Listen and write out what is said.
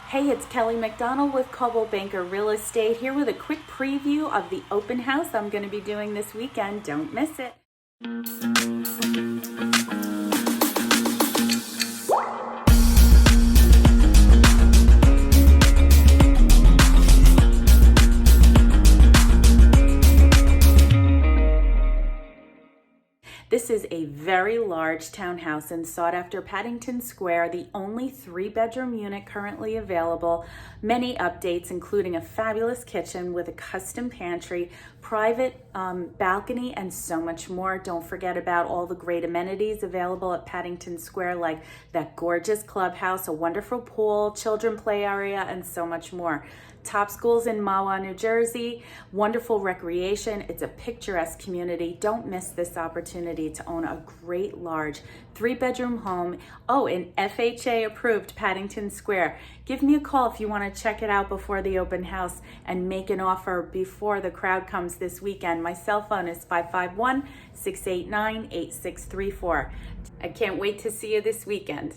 Hey, it's Kelley McDonald with Coldwell Banker Real Estate here with a quick preview of the open house I'm going to be doing this weekend. Don't miss it. This is a very large townhouse in sought-after Paddington Square, the only 3-bedroom unit currently available. Many updates, including a fabulous kitchen with a custom pantry, private balcony, and so much more. Don't forget about all the great amenities available at Paddington Square, like that gorgeous clubhouse, a wonderful pool, children play area, and so much more. Top schools in Mahwah, New Jersey, wonderful recreation. It's a picturesque community. Don't miss this opportunity to own a great large 3-bedroom home. Oh, in FHA Approved Paddington Square. Give me a call if you want to check it out before the open house and make an offer before the crowd comes this weekend. My cell phone is 551-689-8634. I can't wait to see you this weekend.